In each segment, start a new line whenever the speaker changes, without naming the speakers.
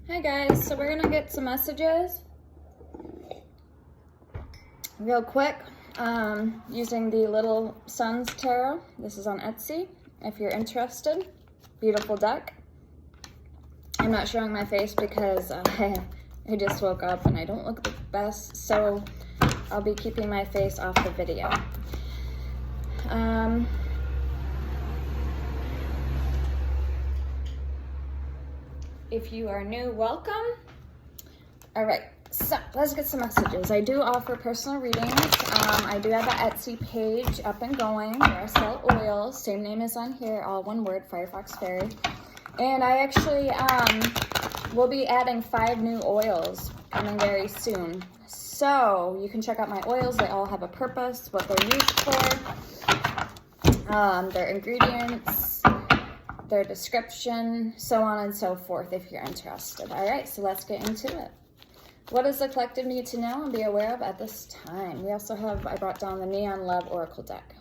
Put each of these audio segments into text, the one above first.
Hi guys, so we're gonna get some messages real quick using the Little Suns Tarot. This is on Etsy if you're interested. Beautiful deck. I'm not showing my face because I just woke up and I don't look the best, so I'll be keeping my face off the video. If you are new, welcome. All right, so let's get some messages. I do offer personal readings. I do have an Etsy page up and going where I sell oils. Same name as on here, all one word, Firefox Fairy. And I actually will be adding 5 new oils coming very soon. So you can check out my oils. They all have a purpose, what they're used for, their ingredients, their description, so on and so forth if you're interested. All right, so let's get into it. What does the collective need to know and be aware of at this time? We also have, I brought down the Neon Love Oracle deck.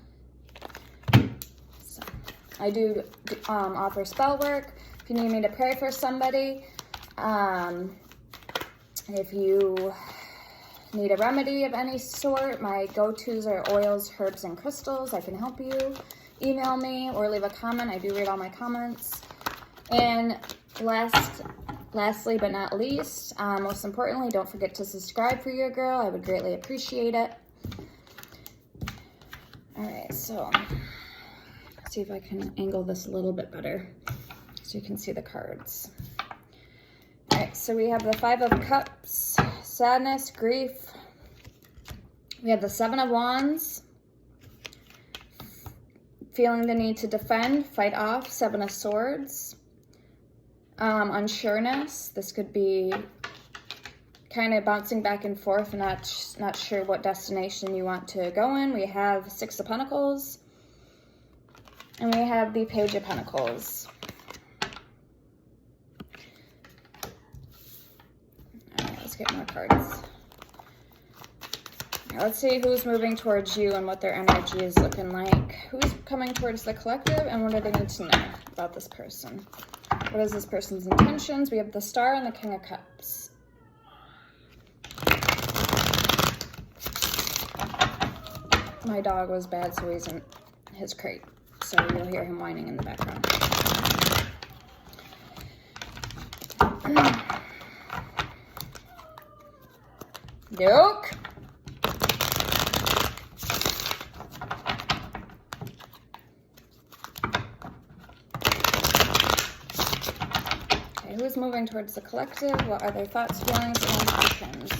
So I do offer spell work. If you need me to pray for somebody, if you need a remedy of any sort, my go-tos are oils, herbs, and crystals. I can help you. Email me or leave a comment. I do read all my comments. And lastly but not least, most importantly, don't forget to subscribe for your girl. I would greatly appreciate it. All right, so let's see if I can angle this a little bit better so you can see the cards. All right, so we have the 5 of Cups, sadness, grief. We have the 7 of Wands, feeling the need to defend, fight off, 7 of Swords. Unsureness. This could be kind of bouncing back and forth, not sure what destination you want to go in. We have 6 of Pentacles, and we have the Page of Pentacles. All right, let's get more cards. Let's see who's moving towards you and what their energy is looking like. Who's coming towards the collective and what do they need to know about this person? What is this person's intentions? We have the Star and the King of Cups. My dog was bad, so he's in his crate. So you'll hear him whining in the background. Duke! Who's moving towards the collective? What are their thoughts, feelings, and emotions?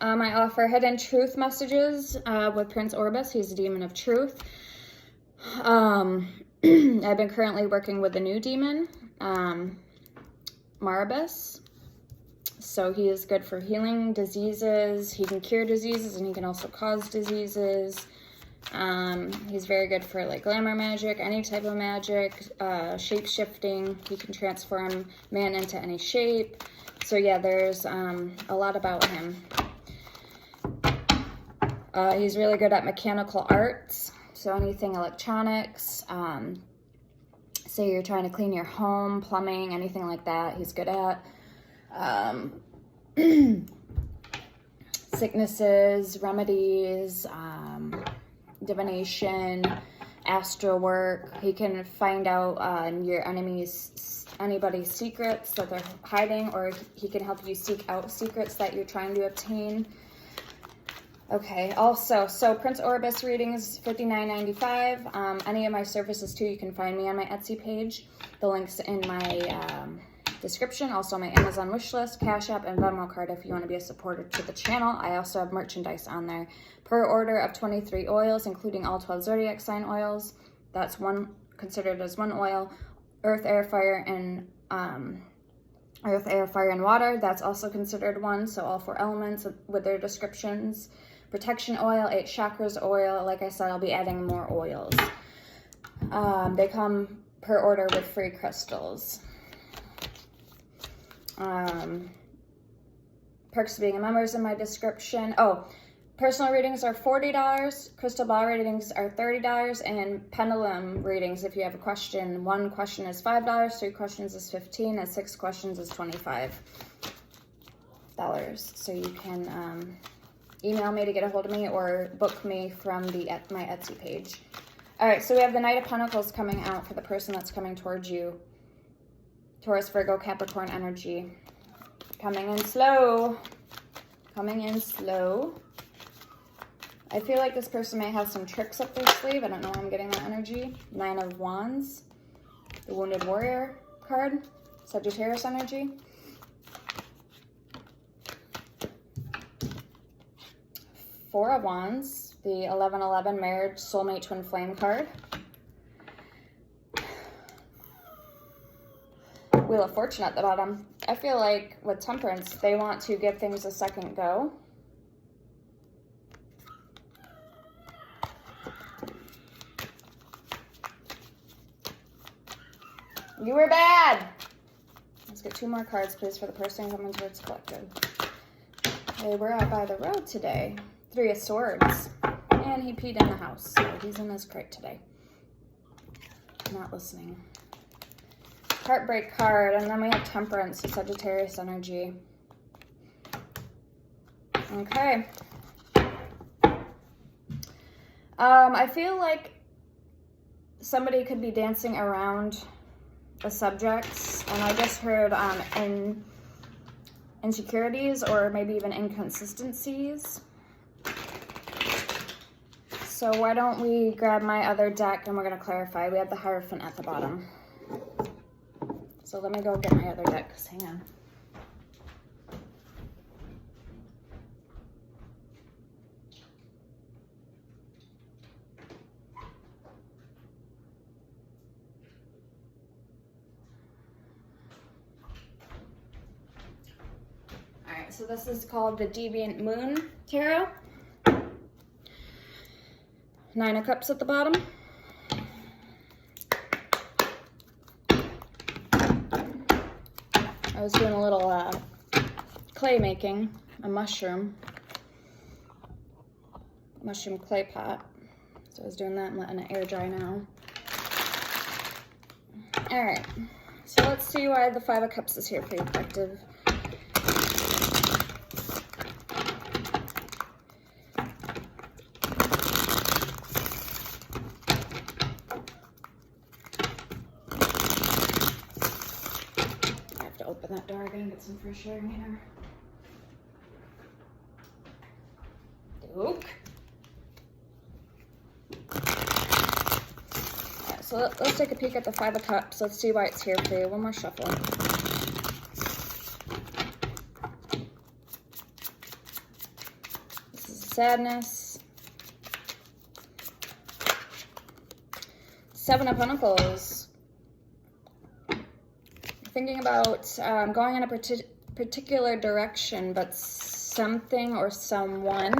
I offer hidden truth messages with Prince Orbis. He's a demon of truth. I've been currently working with a new demon, Marabus. So he is good for healing diseases. He can cure diseases and he can also cause diseases. He's very good for like glamour magic, any type of magic, shape shifting. He can transform man into any shape. So yeah, there's a lot about him. He's really good at mechanical arts, so anything electronics. Say you're trying to clean your home, plumbing, anything like that, he's good at. Sicknesses, remedies, divination, astral work. He can find out your anybody's secrets that they're hiding, or he can help you seek out secrets that you're trying to obtain. Okay, also, so Prince Orbis readings, $59.95. Any of my services too, you can find me on my Etsy page. The link's in my description. Also my Amazon wishlist, Cash App, and Venmo card if you want to be a supporter to the channel. I also have merchandise on there. Per order of 23 oils, including all 12 zodiac sign oils. That's considered as one oil. Earth, air, fire, and water. That's also considered one. So all 4 elements with their descriptions. Protection oil, 8 chakras oil. Like I said, I'll be adding more oils. They come per order with free crystals. Perks of being a member is in my description. Oh, Personal readings are $40, crystal ball readings are $30, and pendulum readings, if you have a question, 1 question is $5, 3 questions is $15, and 6 questions is $25. So you can email me to get a hold of me or book me from my Etsy page. All right, so we have the Knight of Pentacles coming out for the person that's coming towards you. Taurus, Virgo, Capricorn energy. Coming in slow. Coming in slow. I feel like this person may have some tricks up their sleeve. I don't know why I'm getting that energy. 9 of Wands. The Wounded Warrior card. Sagittarius energy. Four of Wands. The 1111 Marriage Soulmate Twin Flame card. Wheel of Fortune at the bottom. I feel like with Temperance, they want to give things a second go. You were bad. Let's get 2 more cards, please, for the person coming towards collective. They were out by the road today. 3 of Swords. And he peed in the house, so he's in his crate today. Not listening. Heartbreak card, and then we have Temperance, so Sagittarius energy. Okay. I feel like somebody could be dancing around the subjects, and I just heard insecurities or maybe even inconsistencies. So why don't we grab my other deck and we're going to clarify. We have the Hierophant at the bottom. So let me go get my other deck, because hang on. Alright, so this is called the Deviant Moon Tarot. 9 of Cups at the bottom. I was doing a little clay making, a mushroom clay pot. So I was doing that and letting it air dry now. All right, so let's see why the 5 of Cups is here for you, collective. Open that door again and get some fresh air in here. Duke. Alright, so let's take a peek at the 5 of Cups. Let's see why it's here for you. One more shuffle. This is sadness. 7 of Pentacles. Thinking about going in a particular direction, but something or someone,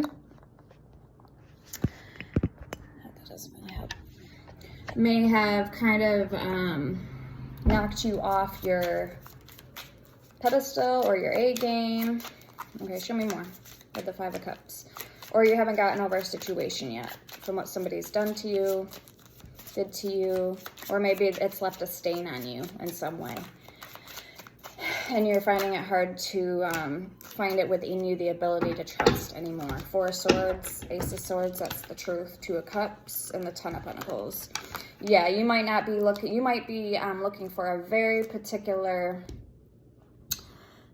that doesn't really help, may have kind of knocked you off your pedestal or your A game. Okay, show me more with the 5 of Cups. Or you haven't gotten over a situation yet from what somebody's done to you, did to you, or maybe it's left a stain on you in some way. And you're finding it hard to find it within you the ability to trust anymore. 4 of Swords, Ace of Swords, that's the truth. 2 of Cups, and the 10 of Pentacles. Yeah, you might not be looking, you might be looking for a very particular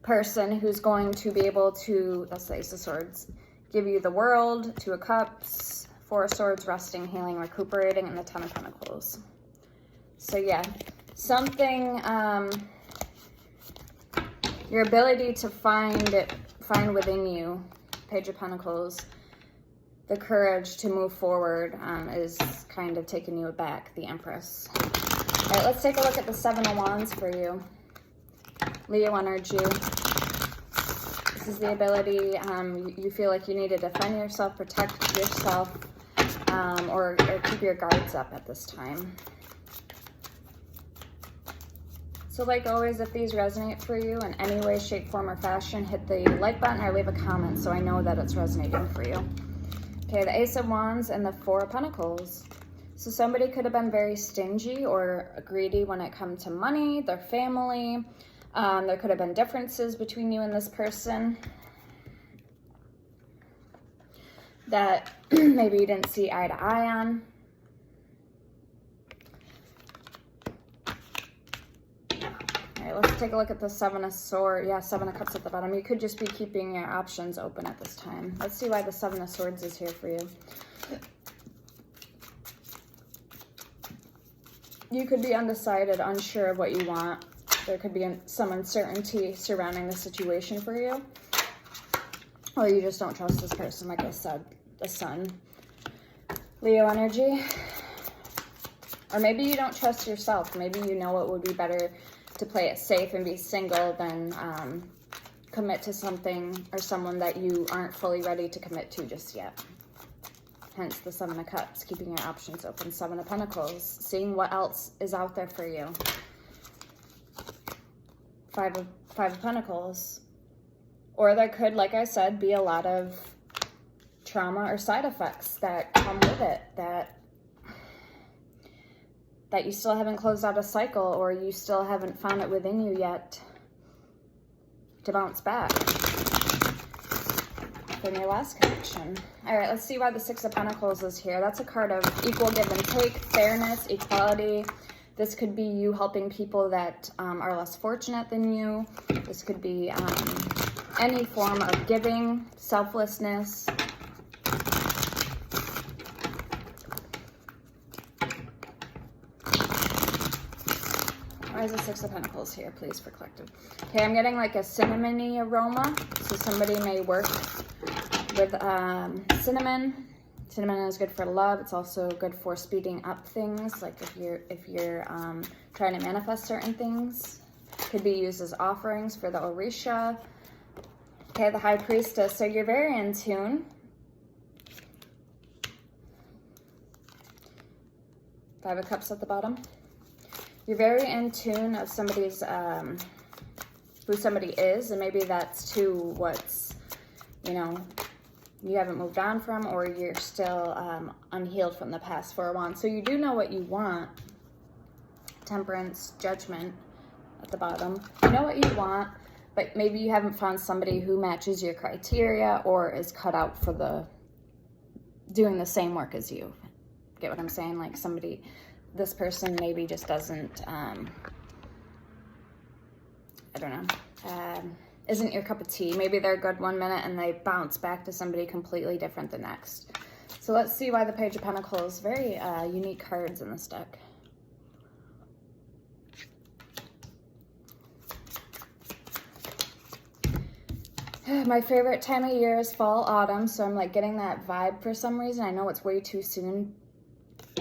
person who's going to be able to, that's the Ace of Swords, give you the world. 2 of Cups, 4 of Swords, resting, healing, recuperating, and the 10 of Pentacles. So yeah, something, your ability to find within you, Page of Pentacles, the courage to move forward is kind of taking you aback, the Empress. All right, let's take a look at the 7 of Wands for you. Leo energy. This is the ability, you feel like you need to defend yourself, protect yourself, or keep your guards up at this time. So like always, if these resonate for you in any way, shape, form, or fashion, hit the like button or leave a comment so I know that it's resonating for you. Okay, the Ace of Wands and the Four of Pentacles. So somebody could have been very stingy or greedy when it comes to money, their family. There could have been differences between you and this person that maybe you didn't see eye to eye on. All right, let's take a look at the Seven of Swords. Yeah, Seven of Cups at the bottom. You could just be keeping your options open at this time. Let's see why the Seven of Swords is here for you. You could be undecided, unsure of what you want. There could be some uncertainty surrounding the situation for you. Or you just don't trust this person, like I said, the Sun. Leo energy. Or maybe you don't trust yourself. Maybe you know it would be better to play it safe and be single than commit to something or someone that you aren't fully ready to commit to just yet. Hence the Seven of Cups, keeping your options open. Seven of Pentacles, seeing what else is out there for you. Five of Pentacles. Or there could, like I said, be a lot of trauma or side effects that come with it, that you still haven't closed out a cycle, or you still haven't found it within you yet to bounce back from your last connection. All right, let's see why the Six of Pentacles is here. That's a card of equal give and take, fairness, equality. This could be you helping people that are less fortunate than you. This could be any form of giving, selflessness. Why is the Six of Pentacles here, please, for collective? Okay, I'm getting like a cinnamony aroma. So somebody may work with cinnamon. Cinnamon is good for love. It's also good for speeding up things. Like if you're trying to manifest certain things. Could be used as offerings for the Orisha. Okay, the High Priestess. So you're very in tune. Five of Cups at the bottom. You're very in tune of somebody's, who somebody is, and maybe that's too what's, you know, you haven't moved on from, or you're still unhealed from the past. Four of Wands. So you do know what you want. Temperance, Judgment at the bottom. You know what you want, but maybe you haven't found somebody who matches your criteria or is cut out for the doing the same work as you. Get what I'm saying? Like somebody, this person maybe just doesn't, I don't know, isn't your cup of tea. Maybe they're good one minute and they bounce back to somebody completely different the next. So let's see why the Page of Pentacles. Very unique cards in this deck. My favorite time of year is fall, autumn, so I'm like getting that vibe for some reason. I know it's way too soon.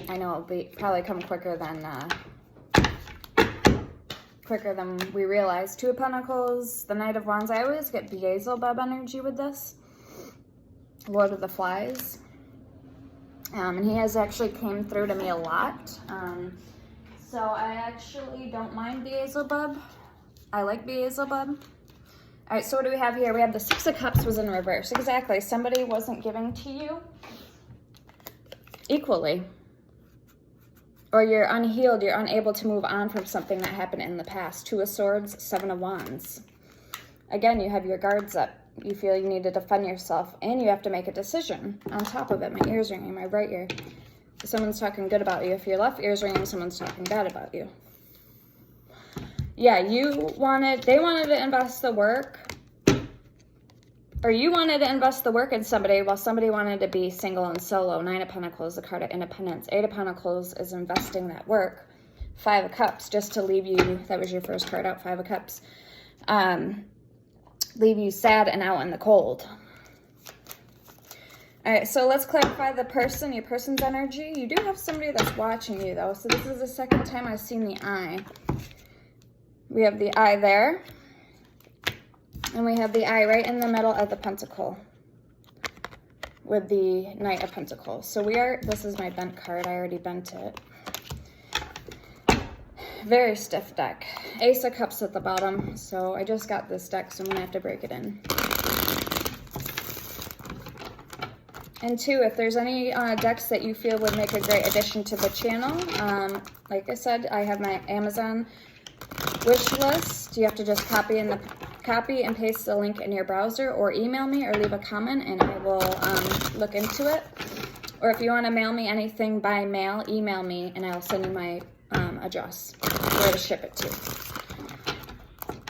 I know it'll be probably come quicker than we realize. Two of Pentacles, the Knight of Wands. I always get Beelzebub energy with this. Lord of the Flies. And he has actually came through to me a lot. So I actually don't mind Beelzebub. I like Beelzebub. All right, so what do we have here? We have the Six of Cups was in reverse. Exactly. Somebody wasn't giving to you equally. Or you're unhealed. You're unable to move on from something that happened in the past. Two of Swords, Seven of Wands. Again, you have your guards up. You feel you need to defend yourself. And you have to make a decision. On top of it, my ear's ringing, my right ear. Someone's talking good about you. If your left ear's ringing, someone's talking bad about you. Yeah, they wanted to invest the work, or you wanted to invest the work in somebody while somebody wanted to be single and solo. Nine of Pentacles, the card of independence. Eight of Pentacles is investing that work. Five of Cups, just to leave you, that was your first card out, Five of Cups. Leave you sad and out in the cold. All right, so let's clarify the person, your person's energy. You do have somebody that's watching you, though, so this is the second time I've seen the eye. We have the eye there, and we have the eye right in the middle of the pentacle with the Knight of Pentacles. So this is my bent card. I already bent it. Very stiff deck. Ace of Cups at the bottom. So I just got this deck, so I'm going to have to break it in. And 2, if there's any decks that you feel would make a great addition to the channel, like I said, I have my Amazon wish list. You have to just copy and paste the link in your browser, or email me or leave a comment and I will look into it. Or if you want to mail me anything by mail, email me and I'll send you my address where to ship it to.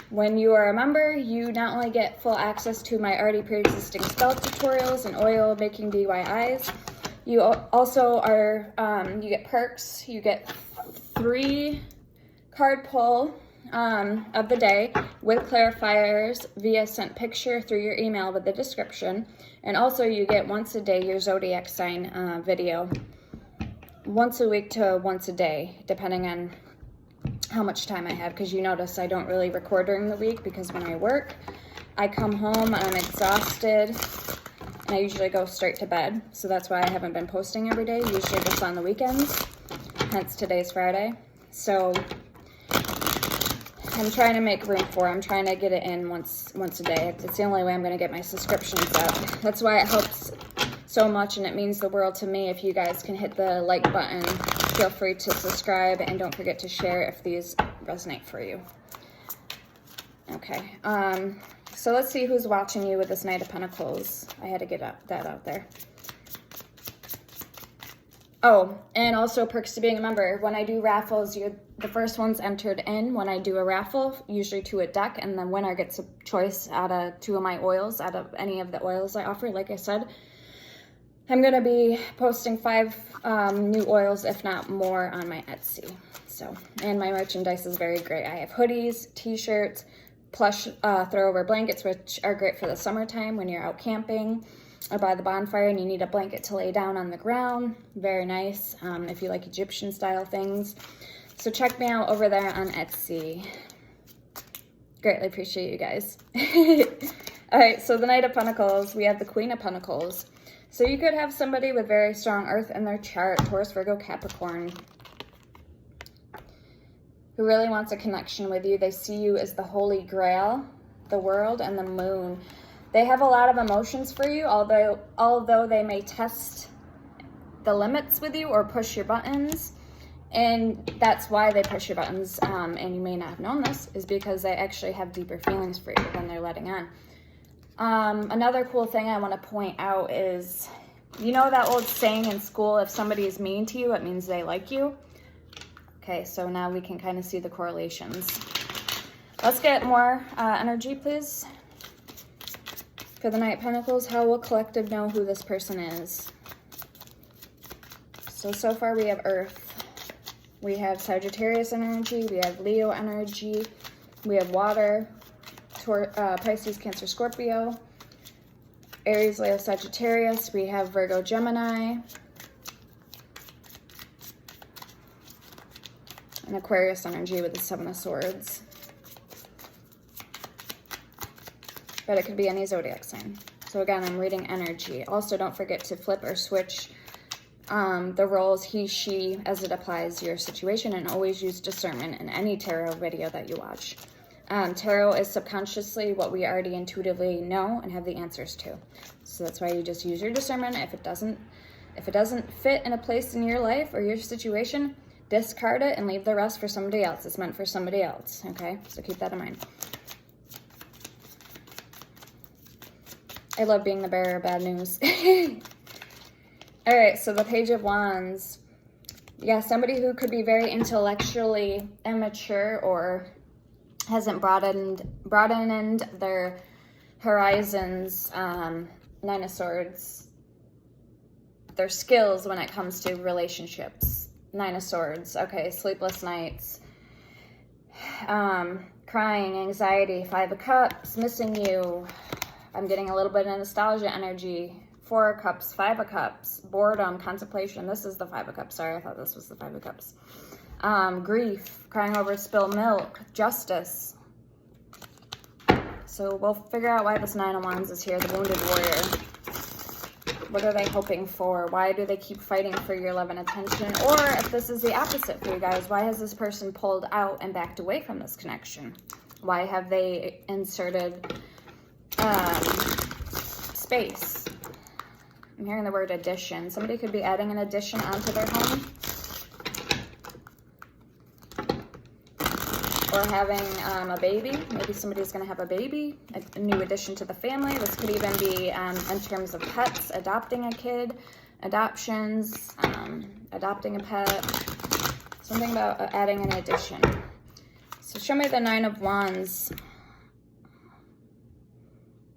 When you are a member, you not only get full access to my already pre-existing spell tutorials and oil making DIYs, you also are, you get perks. You get 3 card pull of the day with clarifiers via sent picture through your email with the description. And also you get once a day your zodiac sign video. Once a week to once a day, depending on how much time I have, because you notice I don't really record during the week because when I work, I come home and I'm exhausted and I usually go straight to bed. So that's why I haven't been posting every day, usually just on the weekends, hence today's Friday. So I'm trying to make room for it. I'm trying to get it in once a day. It's the only way I'm going to get my subscriptions up. That's why it helps so much and it means the world to me if you guys can hit the like button. Feel free to subscribe and don't forget to share if these resonate for you. Okay, so let's see who's watching you with this Knight of Pentacles. I had to get that out there. Oh, and also perks to being a member. When I do raffles, you're the first one's entered in when I do a raffle, usually to a deck, and the winner gets a choice out of 2 of my oils, out of any of the oils I offer. Like I said, I'm going to be posting 5 new oils, if not more, on my Etsy. So, and my merchandise is very great. I have hoodies, t-shirts, plush throw-over blankets, which are great for the summertime when you're out camping or by the bonfire and you need a blanket to lay down on the ground. Very nice if you like Egyptian-style things. So check me out over there on Etsy. Greatly appreciate you guys. All right, so the Knight of Pentacles, we have the Queen of Pentacles. So you could have somebody with very strong earth in their chart, Taurus, Virgo, Capricorn, who really wants a connection with you. They see you as the Holy Grail, the world, and the moon. They have a lot of emotions for you, although they may test the limits with you or push your buttons. And that's why they push your buttons, and you may not have known this, is because they actually have deeper feelings for you than they're letting on. Another cool thing I want to point out is, you know that old saying in school, if somebody is mean to you, it means they like you? Okay, so now we can kind of see the correlations. Let's get more energy, please. For the Knight of Pentacles, how will collective know who this person is? So far we have Earth. We have Sagittarius energy. We have Leo energy. We have water. Pisces, Cancer, Scorpio. Aries, Leo, Sagittarius. We have Virgo, Gemini. And Aquarius energy with the 7 of Swords. But it could be any zodiac sign. So again, I'm reading energy. Also, don't forget to flip or switch the roles, he, she, as it applies to your situation, and always use discernment in any tarot video that you watch. Tarot is subconsciously what we already intuitively know and have the answers to. So that's why you just use your discernment. If it doesn't fit in a place in your life or your situation, discard it and leave the rest for somebody else. It's meant for somebody else, okay? So keep that in mind. I love being the bearer of bad news. All right, so the Page of Wands. Yeah, somebody who could be very intellectually immature or hasn't broadened their horizons. 9 of Swords. Their skills when it comes to relationships. 9 of Swords. Okay, sleepless nights. Crying, anxiety. 5 of Cups. Missing you. I'm getting a little bit of nostalgia energy. 4 of Cups, 5 of Cups, boredom, contemplation. This is the 5 of Cups. Sorry, I thought this was the 5 of Cups. Grief, crying over spilled milk, justice. So we'll figure out why this 9 of Wands is here, the wounded warrior. What are they hoping for? Why do they keep fighting for your love and attention? Or if this is the opposite for you guys, why has this person pulled out and backed away from this connection? Why have they inserted space? I'm hearing the word addition. Somebody could be adding an addition onto their home. Or having a baby. Maybe somebody's going to have a baby, a new addition to the family. This could even be in terms of pets, adopting a kid, adoptions, adopting a pet. Something about adding an addition. So show me the Nine of Wands.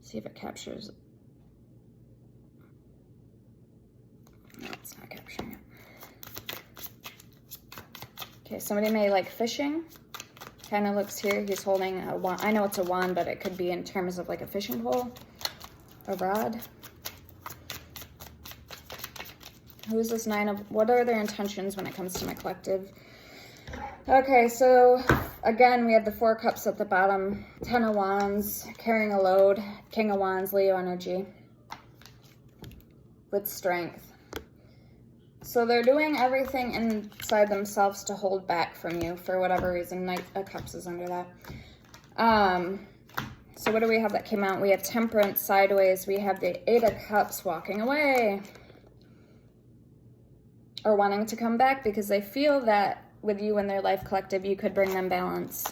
See if it captures. No, it's not capturing it. Okay, somebody may like fishing. Kind of looks here, he's holding a wand. I know it's a wand, but it could be in terms of like a fishing pole, a rod. Who is this Nine of, what are their intentions when it comes to my collective? Okay, so again, we have the Four Cups at the bottom, Ten of Wands, carrying a load, King of Wands, Leo energy, with strength. So they're doing everything inside themselves to hold back from you for whatever reason. Knight of Cups is under that. So what do we have that came out? We have Temperance sideways. We have the Eight of Cups walking away. Or wanting to come back because they feel that with you in their life collective, you could bring them balance.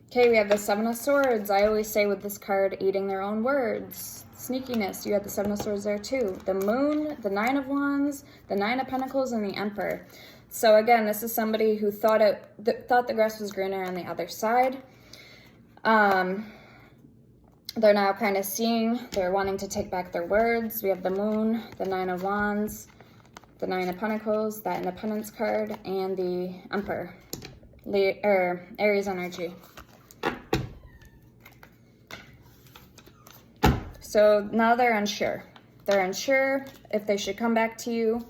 Okay, we have the Seven of Swords. I always say with this card, eating their own words. Sneakiness, you had the Seven of Swords there too. The Moon, the Nine of Wands, the Nine of Pentacles, and the Emperor. So again, this is somebody who thought the grass was greener on the other side. They're now kind of seeing, they're wanting to take back their words. We have the Moon, the Nine of Wands, the Nine of Pentacles, that Independence card, and the Emperor, Aries energy. So now they're unsure. They're unsure if they should come back to you.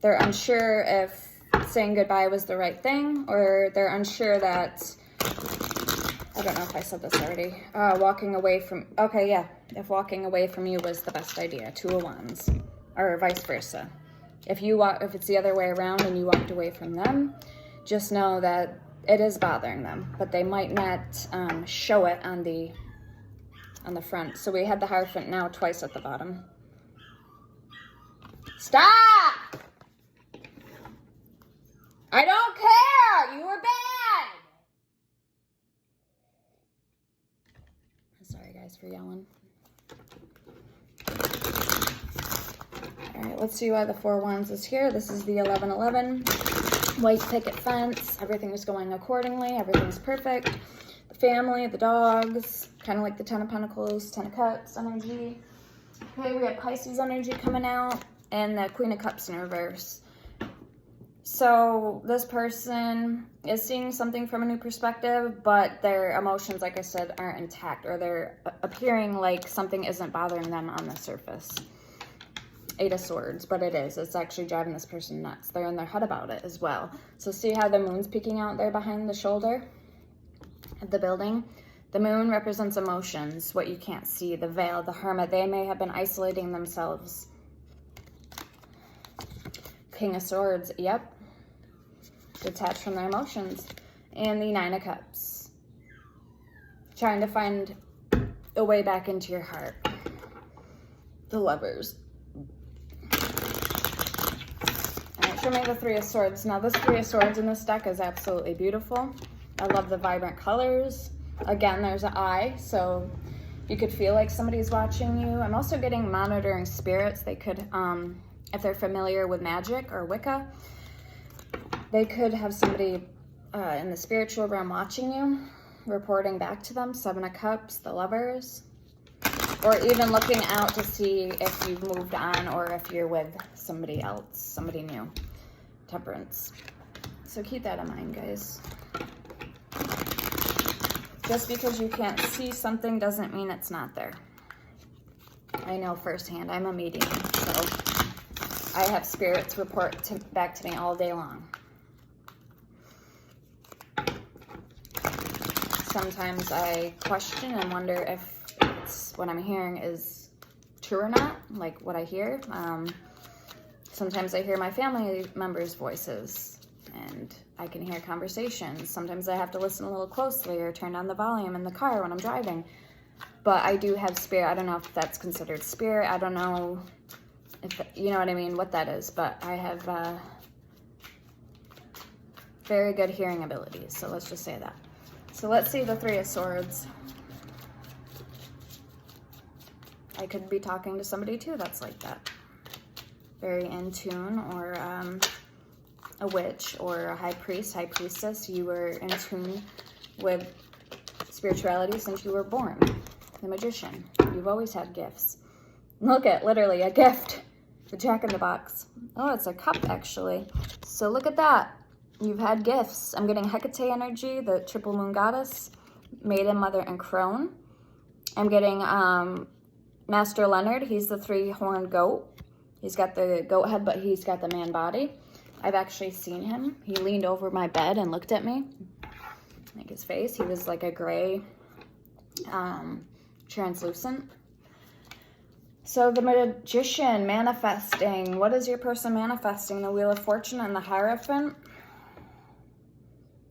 They're unsure if saying goodbye was the right thing, or they're unsure that, I don't know if I said this already, walking away from, okay, yeah, if walking away from you was the best idea, Two of Wands, or vice versa. If it's the other way around and you walked away from them, just know that it is bothering them, but they might not show it on the front. So we had the Hierophant now twice at the bottom. Stop! I don't care! You were bad! Sorry guys for yelling. Alright, let's see why the Four Wands is here. This is the 1111. White picket fence. Everything is going accordingly. Everything's perfect. The family, the dogs. Kind of like the Ten of Pentacles, Ten of Cups energy. Okay, we have Pisces energy coming out, and the Queen of Cups in reverse. So this person is seeing something from a new perspective, but their emotions, like I said, aren't intact, or they're appearing like something isn't bothering them on the surface. Eight of Swords, but it is. It's actually driving this person nuts. They're in their head about it as well. So see how the moon's peeking out there behind the shoulder of the building? The moon represents emotions, what you can't see, the veil, the hermit. They may have been isolating themselves. King of Swords, yep. Detached from their emotions. And the Nine of Cups. Trying to find a way back into your heart. The Lovers. Alright, show me the Three of Swords. Now this Three of Swords in this deck is absolutely beautiful. I love the vibrant colors. Again, there's an eye, so you could feel like somebody's watching you. I'm also getting monitoring spirits. They could, if they're familiar with magic or Wicca, they could have somebody in the spiritual realm watching you, reporting back to them. Seven of Cups, the Lovers, or even looking out to see if you've moved on or if you're with somebody else, somebody new. Temperance. So keep that in mind, guys. Just because you can't see something doesn't mean it's not there. I know firsthand. I'm a medium, so I have spirits report back to me all day long. Sometimes I question and wonder if what I'm hearing is true or not, like what I hear. Sometimes I hear my family members' voices, and I can hear conversations. Sometimes I have to listen a little closely or turn down the volume in the car when I'm driving. but I do have spirit. I don't know if that's considered spirit. I don't know if, you know what I mean, what that is, but I have very good hearing abilities, so let's just say that. So let's see the Three of Swords. I could be talking to somebody too that's like that. Very in tune, or a witch, or a high priest, high priestess. You were in tune with spirituality since you were born. The Magician. You've always had gifts. Look at, literally, a gift. The Jack in the Box. Oh, it's a cup, actually. So look at that. You've had gifts. I'm getting Hecate energy, the triple moon goddess, Maiden, Mother, and Crone. I'm getting Master Leonard. He's the three-horned goat. He's got the goat head, but he's got the man body. I've actually seen him. He leaned over my bed and looked at me. Like his face. He was like a gray, translucent. So the Magician, manifesting. What is your person manifesting? The Wheel of Fortune and the Hierophant.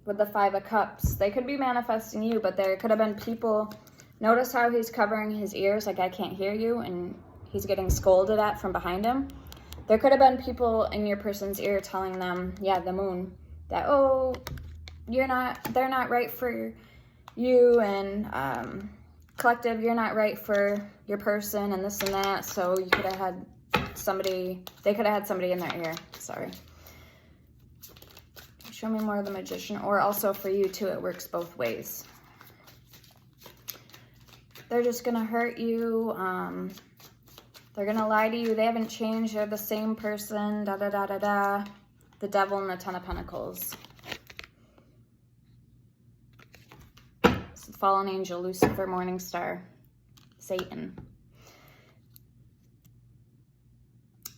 With the Five of Cups. They could be manifesting you, but there could have been people. Notice how he's covering his ears, like I can't hear you, and he's getting scolded at from behind him. There could have been people in your person's ear telling them, yeah, the moon, that, oh, they're not right for you, and collective, you're not right for your person, and this and that. So you could have had somebody, they could have had somebody in their ear. Sorry. Show me more of the Magician, or also for you too, it works both ways. They're just gonna hurt you. They're gonna lie to you. They haven't changed. They're the same person. Da da da da da. The Devil and the Ten of Pentacles. It's the fallen angel, Lucifer, Morning Star, Satan.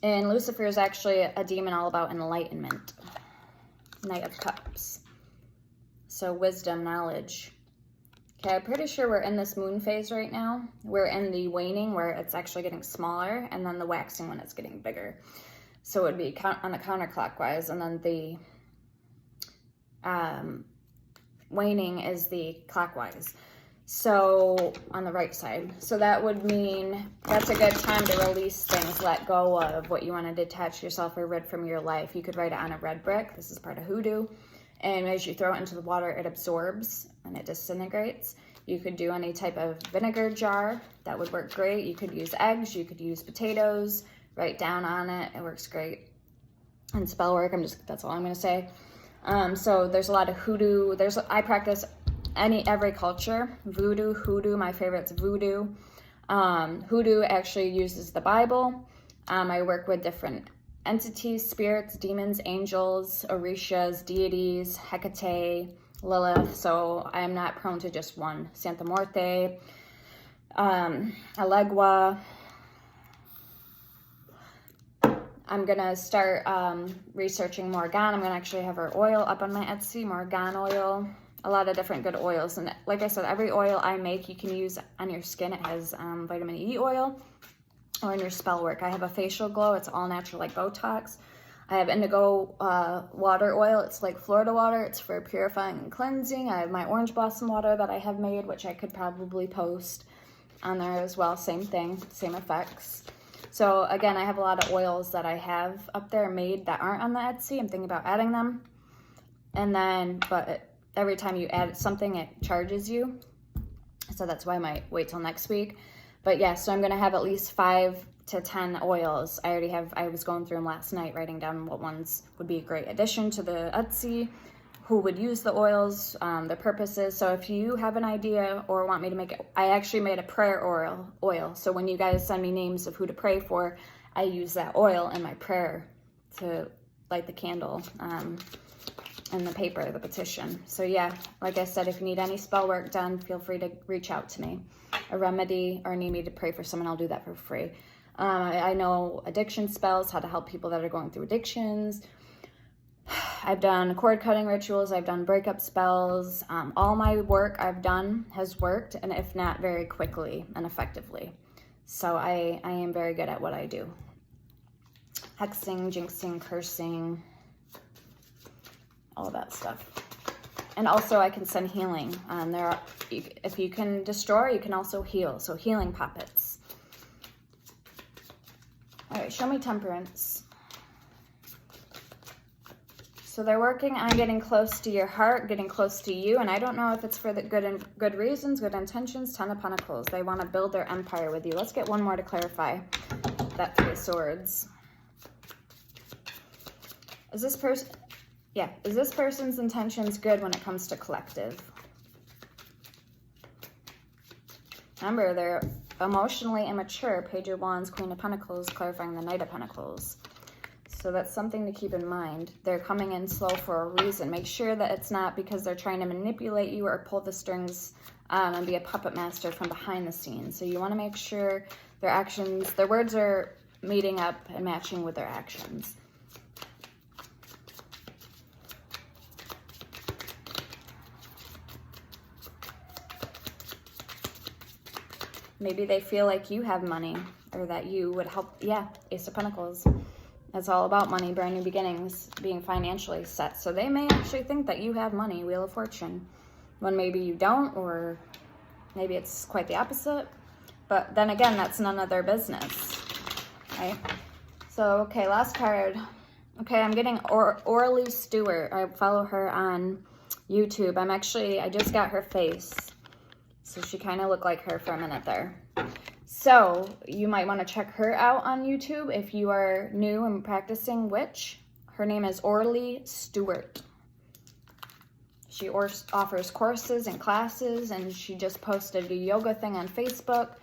And Lucifer is actually a demon all about enlightenment. Knight of Cups. So wisdom, knowledge. Okay, I'm pretty sure we're in this moon phase right now. We're in the waning where it's actually getting smaller, and then the waxing when it's getting bigger. So it would be on the counterclockwise, and then the waning is the clockwise. So on the right side. So that would mean that's a good time to release things, let go of what you want to detach yourself or rid from your life. You could write it on a red brick. This is part of hoodoo. And as you throw it into the water, it absorbs and it disintegrates. You could do any type of vinegar jar. That would work great. You could use eggs. You could use potatoes. Write down on it. It works great. And spell work, that's all I'm going to say. So there's a lot of hoodoo. I practice every culture. Voodoo, hoodoo. My favorite's voodoo. Hoodoo actually uses the Bible. I work with different entities, spirits, demons, angels, orishas, deities, Hecate, Lilith. So I am not prone to just one. Santa Muerte, Alegua. I'm going to start researching Morgan. I'm going to actually have her oil up on my Etsy, Morgan oil. A lot of different good oils. And like I said, every oil I make you can use on your skin. It has vitamin E oil. Or in your spell work. I have a facial glow. It's all natural, like Botox. I have indigo water oil. It's like Florida water. It's for purifying and cleansing. I have my orange blossom water that I have made, which I could probably post on there as well. Same thing, same effects. So again, I have a lot of oils that I have up there made that aren't on the Etsy. I'm thinking about adding them. And then, but every time you add something, it charges you. So that's why I might wait till next week. But yeah, so I'm going to have at least 5 to 10 oils. I was going through them last night, writing down what ones would be a great addition to the Etsy, who would use the oils, their purposes. So if you have an idea or want me to make it, I actually made a prayer oil. So when you guys send me names of who to pray for, I use that oil in my prayer to light the candle and the paper, the petition. So yeah, like I said, if you need any spell work done, feel free to reach out to me. A remedy or need me to pray for someone, I'll do that for free. I know addiction spells, how to help people that are going through addictions. I've done cord cutting rituals. I've done breakup spells. All my work I've done has worked, and if not, very quickly and effectively. So I am very good at what I do. Hexing, jinxing, cursing, all that stuff. And also I can send healing. If you can destroy, you can also heal. So healing puppets. All right, show me Temperance. So they're working on getting close to your heart, getting close to you. And I don't know if it's for the good reasons, good intentions. Ten of Pentacles. They want to build their empire with you. Let's get one more to clarify that Three of Swords. Is this person's intentions good when it comes to collective? Remember, they're emotionally immature. Page of Wands, Queen of Pentacles, clarifying the Knight of Pentacles. So that's something to keep in mind. They're coming in slow for a reason. Make sure that it's not because they're trying to manipulate you or pull the strings and be a puppet master from behind the scenes. So you want to make sure their actions, their words are meeting up and matching with their actions. Maybe they feel like you have money or that you would help. Yeah, Ace of Pentacles. It's all about money, brand new beginnings, being financially set. So they may actually think that you have money, Wheel of Fortune, when maybe you don't, or maybe it's quite the opposite. But then again, that's none of their business, right? So, okay, last card. Okay, I'm getting Orly Stewart. I follow her on YouTube. I just got her face. So she kind of looked like her for a minute there. So you might want to check her out on YouTube if you are new and practicing witch. Her name is Orly Stewart. She offers courses and classes, and she just posted a yoga thing on Facebook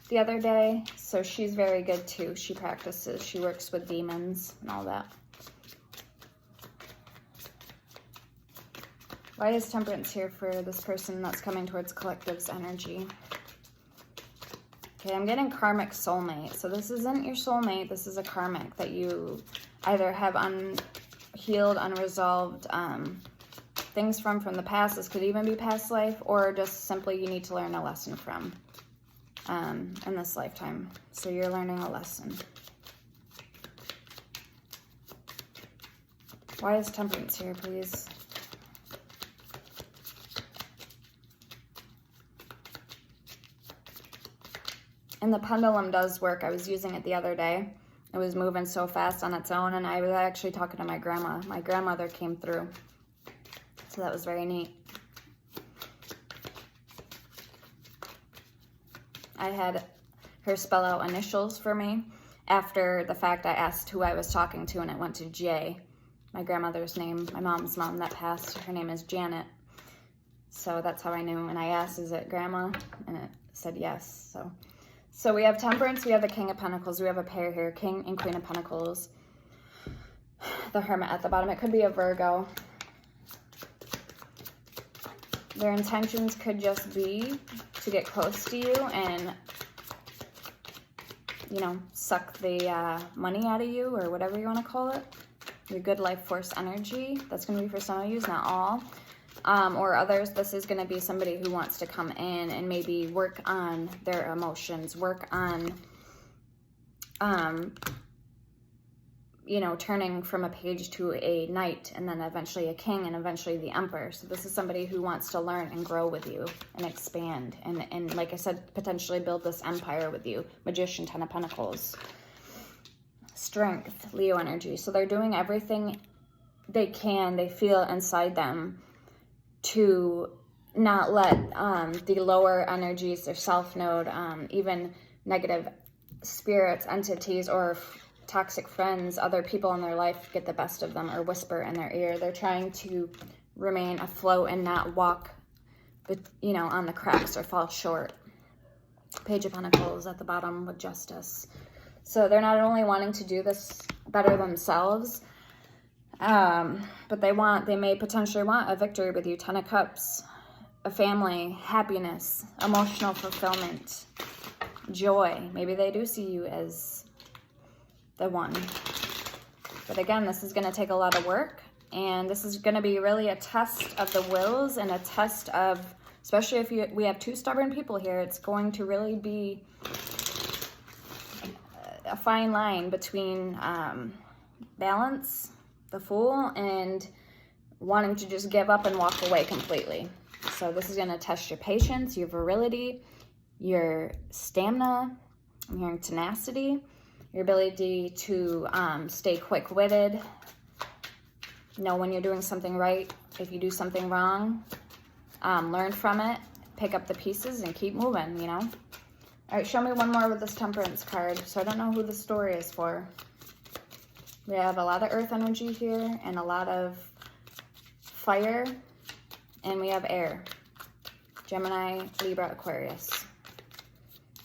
the other day. So she's very good too. She practices. She works with demons and all that. Why is Temperance here for this person that's coming towards collective's energy? Okay, I'm getting karmic soulmate. So this isn't your soulmate. This is a karmic that you either have unhealed, unresolved things from the past. This could even be past life, or just simply you need to learn a lesson from in this lifetime. So you're learning a lesson. Why is Temperance here, please? And the pendulum does work. I was using it the other day. It was moving so fast on its own, and I was actually talking to my grandma. My grandmother came through. So that was very neat. I had her spell out initials for me. After the fact, I asked who I was talking to, and it went to J. My grandmother's name, my mom's mom that passed, her name is Janet. So that's how I knew. And I asked, is it Grandma? And it said yes. So we have Temperance, we have the King of Pentacles, we have a pair here, King and Queen of Pentacles. The Hermit at the bottom, it could be a Virgo. Their intentions could just be to get close to you and, you know, suck the money out of you, or whatever you want to call it. Your good life force energy. That's going to be for some of you, not all. Or others, this is going to be somebody who wants to come in and maybe work on their emotions, work on, you know, turning from a page to a knight, and then eventually a king, and eventually the emperor. So this is somebody who wants to learn and grow with you and expand. And like I said, potentially build this empire with you. Magician, Ten of Pentacles. Strength, Leo energy. So they're doing everything they can, they feel inside them, to not let the lower energies, their self node, even negative spirits, entities, or toxic friends, other people in their life get the best of them or whisper in their ear. They're trying to remain afloat and not walk, you know, on the cracks or fall short. Page of Pentacles at the bottom with Justice. So they're not only wanting to do this better themselves, but they may potentially want a victory with you. Ten of Cups, a family, happiness, emotional fulfillment, joy. Maybe they do see you as the one. But again, this is going to take a lot of work, and this is going to be really a test of the wills and a test of, especially if we have two stubborn people here, it's going to really be a fine line between balance, the Fool, and wanting to just give up and walk away completely. So this is going to test your patience, your virility, your stamina, I'm hearing tenacity, your ability to stay quick-witted, know when you're doing something right. If you do something wrong, learn from it, pick up the pieces, and keep moving, you know? All right, show me one more with this Temperance card. So I don't know who the story is for. We have a lot of earth energy here and a lot of fire, and we have air. Gemini, Libra, Aquarius.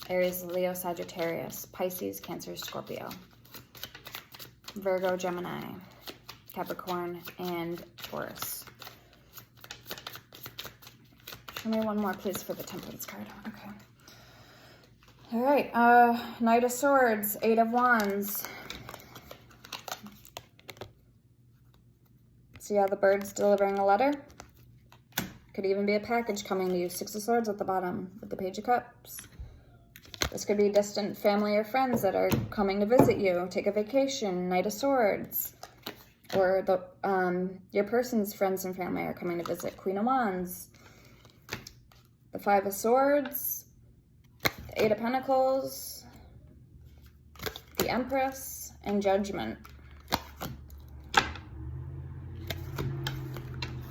Aries, Leo, Sagittarius. Pisces, Cancer, Scorpio. Virgo, Gemini, Capricorn, and Taurus. Show me one more, please, for the Temperance card. Okay. All right. Knight of Swords, Eight of Wands. See how the bird's delivering a letter? Could even be a package coming to you. Six of Swords at the bottom with the Page of Cups. This could be distant family or friends that are coming to visit you. Take a vacation. Knight of Swords. Or your person's friends and family are coming to visit. Queen of Wands. The Five of Swords. The Eight of Pentacles. The Empress. And Judgment.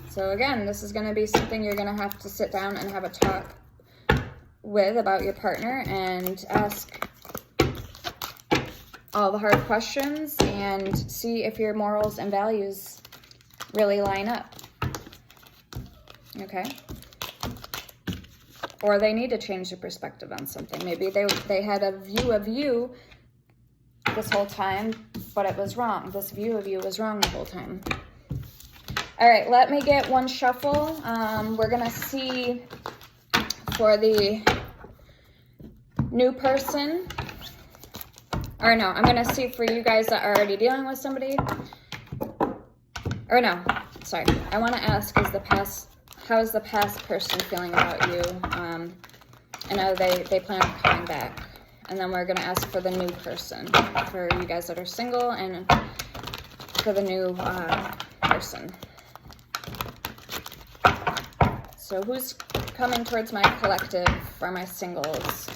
So again, this is going to be something you're going to have to sit down and have a talk with about your partner and ask all the hard questions and see if your morals and values really line up. Okay? Or they need to change their perspective on something. Maybe they had a view of you this whole time, but it was wrong. This view of you was wrong the whole time. All right, let me get one shuffle. We're going to see for the new person. Or no, I'm going to see for you guys that are already dealing with somebody. Or no, sorry. I want to ask, how is the past person feeling about you? I know they plan on coming back. And then we're going to ask for the new person, for you guys that are single, and for the new person. So who's coming towards my collective for my singles?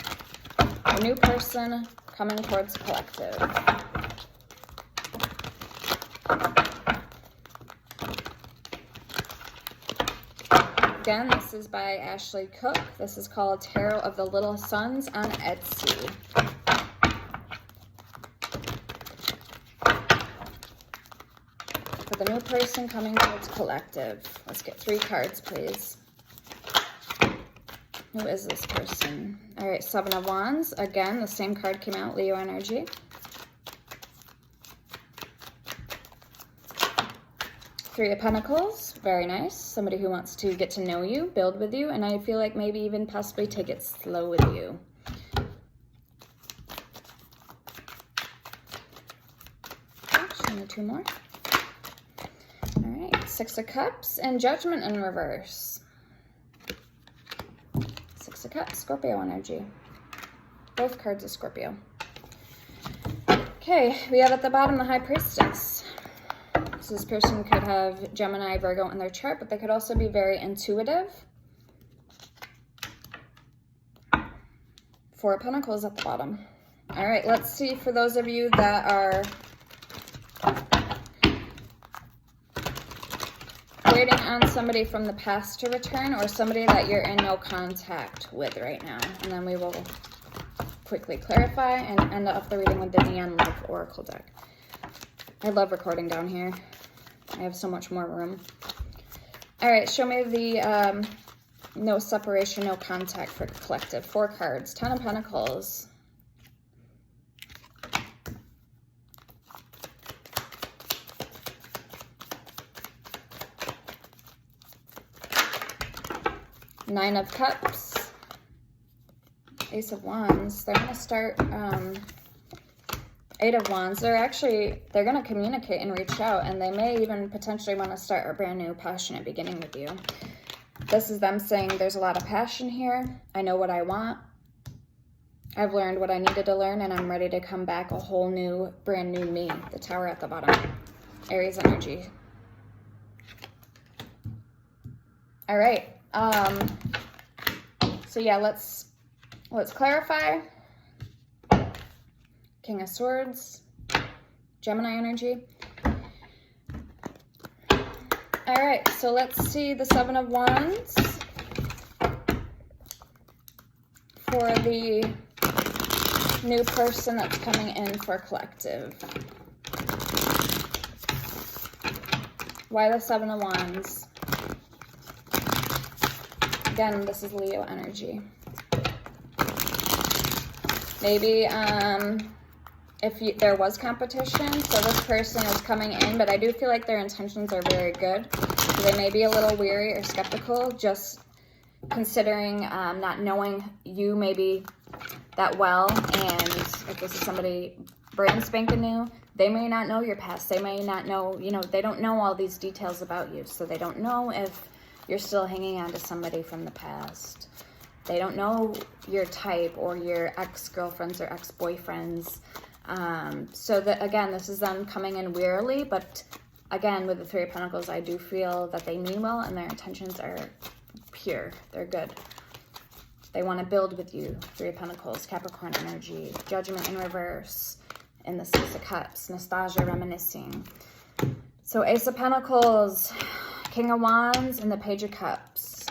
A new person coming towards collective. Again, this is by Ashley Cook. This is called Tarot of the Little Suns on Etsy. For the new person coming towards collective. Let's get 3 cards, please. Who is this person? All right, Seven of Wands. Again, the same card came out, Leo energy. 3 of Pentacles. Very nice. Somebody who wants to get to know you, build with you, and I feel like maybe even possibly take it slow with you. Okay, show me 2 more. All right, Six of Cups and Judgment in reverse. Six of Cups, Scorpio energy. Both cards are Scorpio. Okay, we have at the bottom the High Priestess. So this person could have Gemini, Virgo in their chart, but they could also be very intuitive. 4 of Pentacles at the bottom. All right, let's see for those of you that are waiting on somebody from the past to return, or somebody that you're in no contact with right now. And then we will quickly clarify and end up the reading with the Neon Love Oracle deck. I love recording down here. I have so much more room. All right, show me the no separation, no contact for collective. 4 cards. 10 of Pentacles. Nine of Cups, Ace of Wands. They're going to start, 8 of Wands. They're going to communicate and reach out, and they may even potentially want to start a brand new passionate beginning with you. This is them saying there's a lot of passion here. I know what I want. I've learned what I needed to learn, and I'm ready to come back a whole new, brand new me. The Tower at the bottom. Aries energy. All right. So yeah, let's clarify. King of Swords, Gemini energy. All right, so let's see the Seven of Wands for the new person that's coming in for collective. Why the Seven of Wands? Again, this is Leo energy. Maybe if there was competition, so this person is coming in, but I do feel like their intentions are very good. So they may be a little weary or skeptical, just considering not knowing you maybe that well. And if this is somebody brand spanking new, they may not know your past. They may not know, you know, they don't know all these details about you. So they don't know if you're still hanging on to somebody from the past. They don't know your type or your ex-girlfriends or ex-boyfriends. So that, again, this is them coming in wearily, but again, with the Three of Pentacles, I do feel that they mean well and their intentions are pure. They're good. They want to build with you. Three of Pentacles, Capricorn energy, Judgment in reverse, and the Six of Cups, nostalgia, reminiscing. So Ace of Pentacles, King of Wands, and the Page of Cups.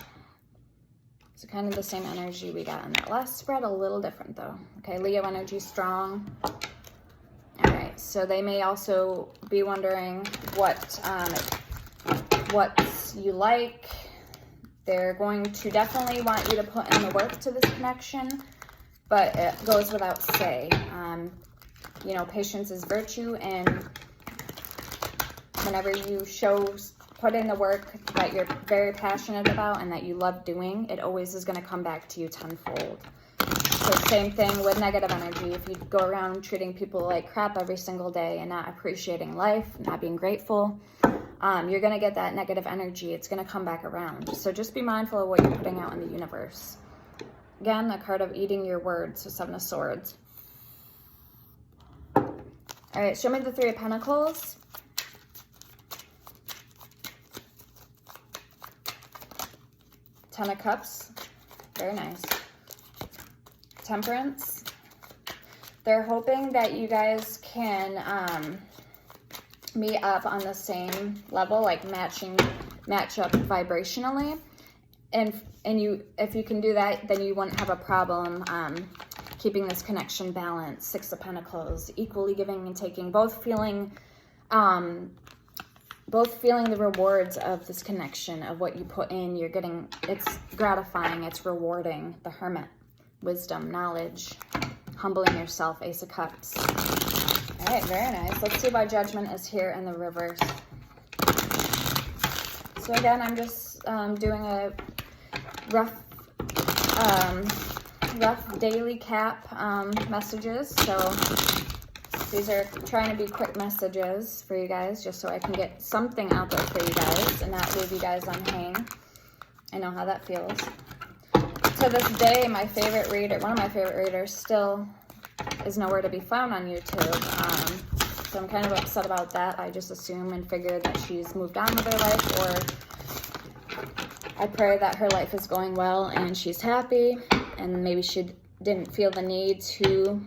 So kind of the same energy we got in that last spread, a little different though. Okay, Leo energy strong. All right, so they may also be wondering what you like. They're going to definitely want you to put in the work to this connection, but it goes without say. You know, patience is virtue, and whenever you put in the work that you're very passionate about and that you love doing, it always is going to come back to you tenfold. So same thing with negative energy. If you go around treating people like crap every single day and not appreciating life, not being grateful, you're going to get that negative energy. It's going to come back around. So just be mindful of what you're putting out in the universe. Again, the card of eating your words, so Seven of Swords. All right, show me the Three of Pentacles. Ten of Cups, very nice. Temperance. They're hoping that you guys can meet up on the same level, like match up vibrationally. And if you can do that, then you won't have a problem keeping this connection balanced. Six of Pentacles, equally giving and taking, both feeling the rewards of this connection, of what you put in. You're getting, it's gratifying, it's rewarding. The Hermit, wisdom, knowledge, humbling yourself, Ace of Cups. All right, very nice. Let's see why Judgment is here in the reverse. So again, I'm just doing a rough daily cap messages. So these are trying to be quick messages for you guys, just so I can get something out there for you guys and not leave you guys on hang. I know how that feels. To this day, my favorite reader, one of my favorite readers, still is nowhere to be found on YouTube. So I'm kind of upset about that. I just assume and figure that she's moved on with her life, or I pray that her life is going well and she's happy, and maybe she didn't feel the need to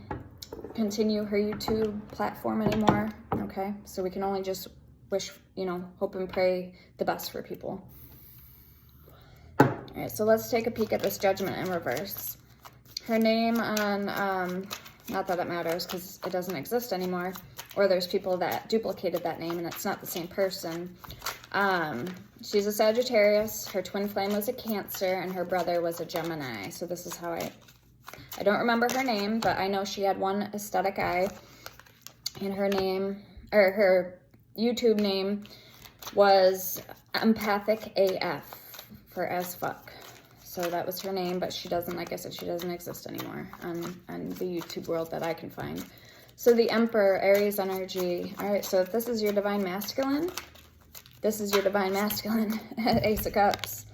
continue her YouTube platform anymore. Okay, so we can only just wish, you know, hope and pray the best for people. All right, so let's take a peek at this Judgment in reverse. Her name on, not that it matters because it doesn't exist anymore, or there's people that duplicated that name and it's not the same person. She's a Sagittarius, her twin flame was a Cancer, and her brother was a Gemini. So this is how I don't remember her name, but I know she had one aesthetic eye, and her name, or her YouTube name was Empathic AF for as fuck. So that was her name, but she doesn't, like I said, she doesn't exist anymore on the YouTube world that I can find. So the Emperor, Aries energy. All right, so if this is your Divine Masculine, this is your Divine Masculine, Ace of Cups.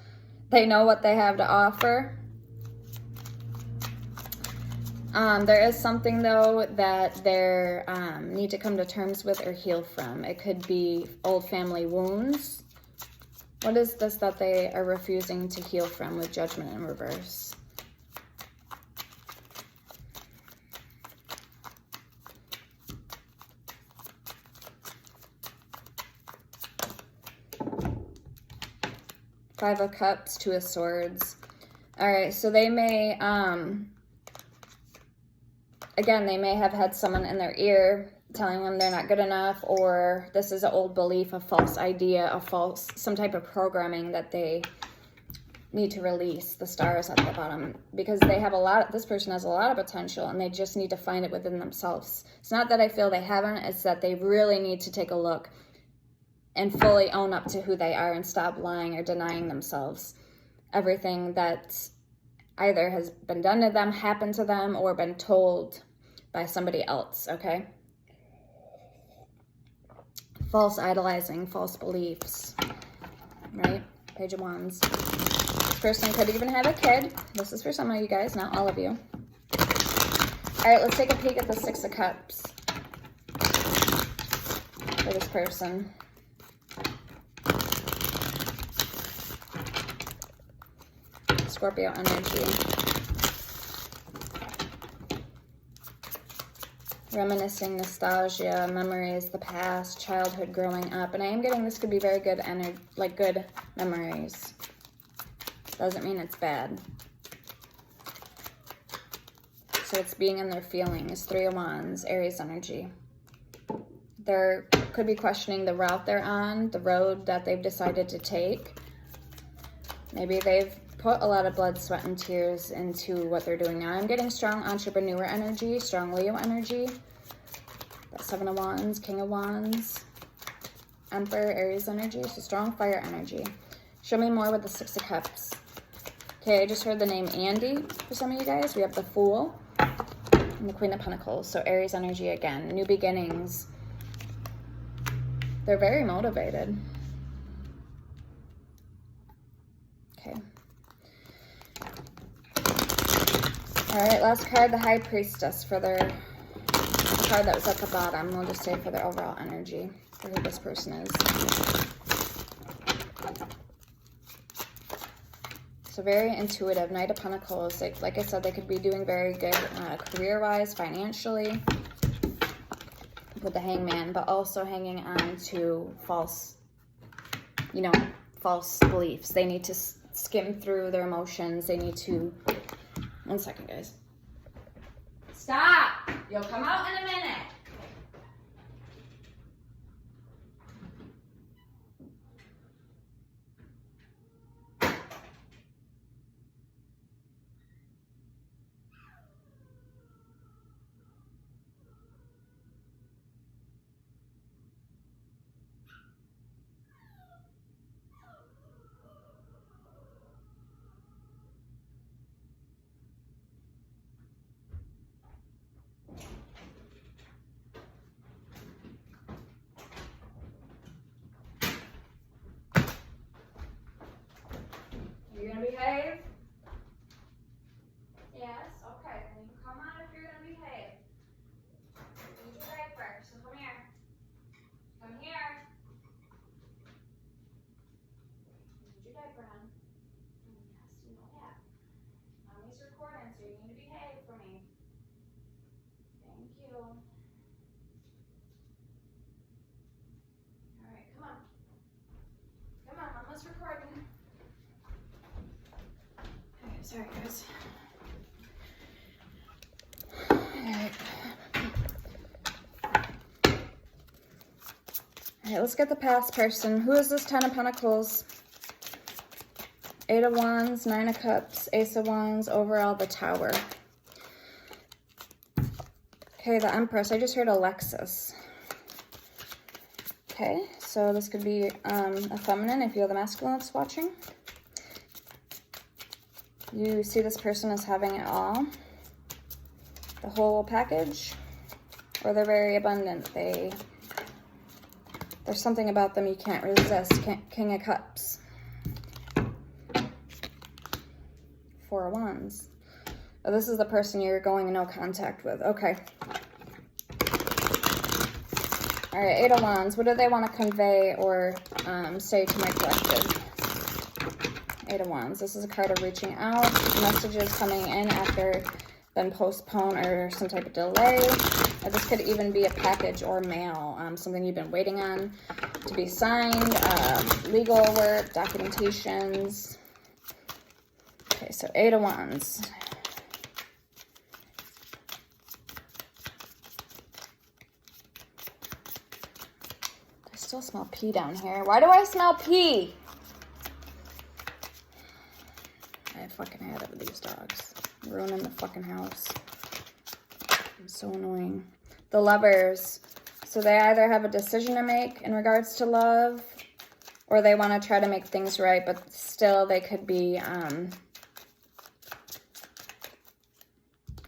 They know what they have to offer. There is something, though, that they need to come to terms with or heal from. It could be old family wounds. What is this that they are refusing to heal from with Judgment in reverse? Five of Cups, Two of Swords. All right, so they may, again, they may have had someone in their ear telling them they're not good enough, or this is an old belief, a false idea, some type of programming that they need to release. The stars at the bottom, because they have this person has a lot of potential and they just need to find it within themselves. It's not that I feel they haven't, it's that they really need to take a look and fully own up to who they are and stop lying or denying themselves everything that either has been done to them, happened to them, or been told by somebody else, okay? False idolizing, false beliefs, right? Page of Wands. This person could even have a kid. This is for some of you guys, not all of you. All right, let's take a peek at the Six of Cups for this person. Scorpio energy. Reminiscing, nostalgia, memories, the past, childhood, growing up. And I am getting this could be very good energy, like good memories. Doesn't mean it's bad. So it's being in their feelings. Three of Wands, Aries energy. They could be questioning the route they're on, the road that they've decided to take. Maybe they've put a lot of blood, sweat, and tears into what they're doing now. I'm getting strong entrepreneur energy, strong Leo energy. That Seven of Wands, King of Wands, Emperor, Aries energy. So strong fire energy. Show me more with the Six of Cups. Okay, I just heard the name Andy for some of you guys. We have the Fool and the Queen of Pentacles. So Aries energy again. New beginnings. They're very motivated. Okay. All right, last card, the High Priestess for the card that was at the bottom. We'll just say for their overall energy, for who this person is. So very intuitive, Knight of Pentacles. Like I said, they could be doing very good career-wise, financially, with the Hangman, but also hanging on to false, false beliefs. They need to skim through their emotions. They need to... One second, guys. Stop! You'll come out in a minute. You're gonna behave? Yes? Okay, then you come on if you're gonna behave. Need your diaper, so come here. Come here. Need your diaper on. Yes, you know that. Mommy's recording, so you need to behave for me. Thank you. Alright, come on. Come on, Mama's recording. Sorry, guys. Alright. Alright, let's get the past person. Who is this Ten of Pentacles? Eight of Wands, Nine of Cups, Ace of Wands, overall the Tower. Okay, the Empress. I just heard Alexis. Okay, so this could be a feminine if you're the masculine that's watching. You see this person as having it all, the whole package, or they're very abundant. There's something about them you can't resist. King of Cups. Four of Wands. Oh, this is the person you're going in no contact with. Okay. All right, Eight of Wands. What do they want to convey or say to my collective? Eight of Wands. This is a card of reaching out, messages coming in after been postponed or some type of delay. This could even be a package or mail, something you've been waiting on to be signed, legal work, documentations. Okay, so Eight of Wands. I still smell pee down here. Why do I smell pee? I fucking had it with these dogs. Ruining the fucking house. I'm so annoying. The Lovers. So they either have a decision to make in regards to love, or they want to try to make things right, but still they could be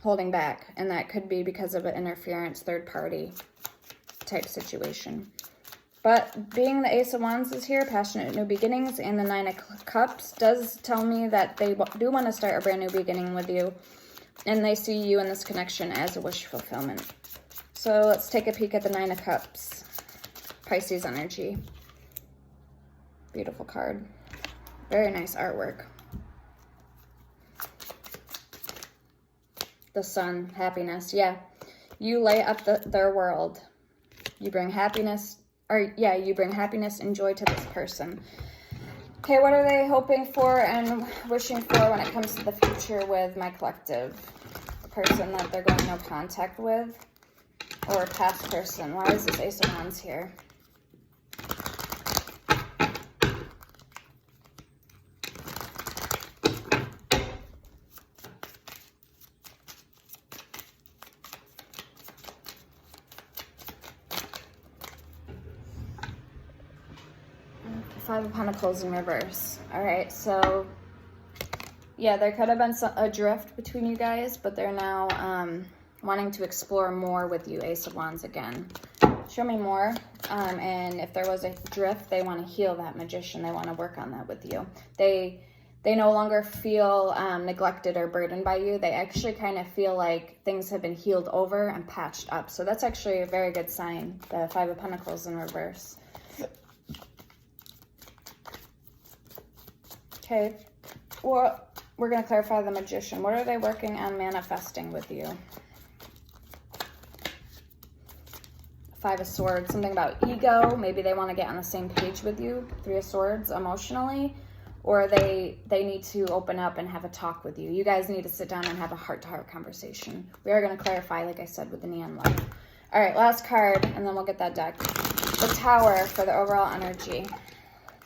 holding back. And that could be because of an interference, third party type situation. But being the Ace of Wands is here, passionate new beginnings, and the Nine of Cups does tell me that they do want to start a brand new beginning with you. And they see you in this connection as a wish fulfillment. So let's take a peek at the Nine of Cups. Pisces energy. Beautiful card. Very nice artwork. The Sun, happiness. Yeah, you light up their world. You bring happiness. You bring happiness and joy to this person. Okay, what are they hoping for and wishing for when it comes to the future with my collective? A person that they're going no contact with, or a past person. Why is this Ace of Wands here? Five of Pentacles in reverse. All right, so yeah, there could have been a drift between you guys, but they're now wanting to explore more with you, Ace of Wands again. Show me more. And if there was a drift, they want to heal that, Magician. They want to work on that with you. They no longer feel neglected or burdened by you. They actually kind of feel like things have been healed over and patched up. So that's actually a very good sign, the Five of Pentacles in reverse. Okay, well, we're going to clarify the Magician. What are they working on manifesting with you? Five of Swords, something about ego. Maybe they want to get on the same page with you. Three of Swords, emotionally. Or they need to open up and have a talk with you. You guys need to sit down and have a heart-to-heart conversation. We are going to clarify, like I said, with the neon light. All right, last card, and then we'll get that deck. The Tower for the overall energy.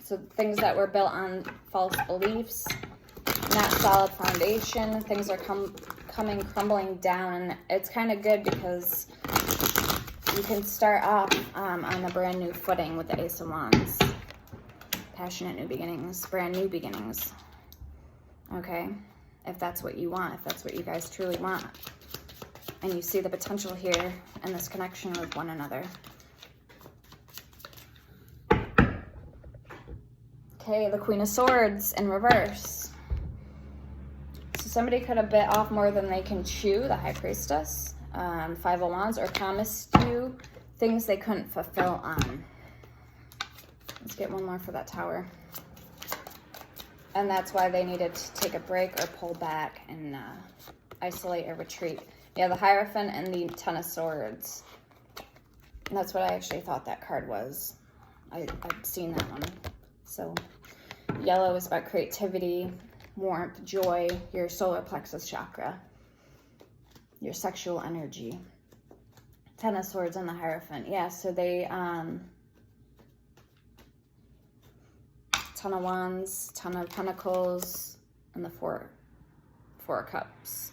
So things that were built on false beliefs, not solid foundation, things are coming crumbling down. And it's kind of good because you can start off on a brand new footing with the Ace of Wands. Passionate new beginnings, brand new beginnings. Okay, if that's what you want, if that's what you guys truly want. And you see the potential here in this connection with one another. Okay, the Queen of Swords in reverse. So somebody could have bit off more than they can chew, the High Priestess. Five of Wands, or promised you things they couldn't fulfill on. Let's get one more for that Tower. And that's why they needed to take a break or pull back and isolate or retreat. Yeah, the Hierophant and the Ten of Swords. And that's what I actually thought that card was. I've seen that one. So yellow is about creativity, warmth, joy, your solar plexus chakra, your sexual energy. Ten of Swords and the Hierophant. Yeah, so they, Ten of Wands, Ten of Pentacles, and the Four of Cups.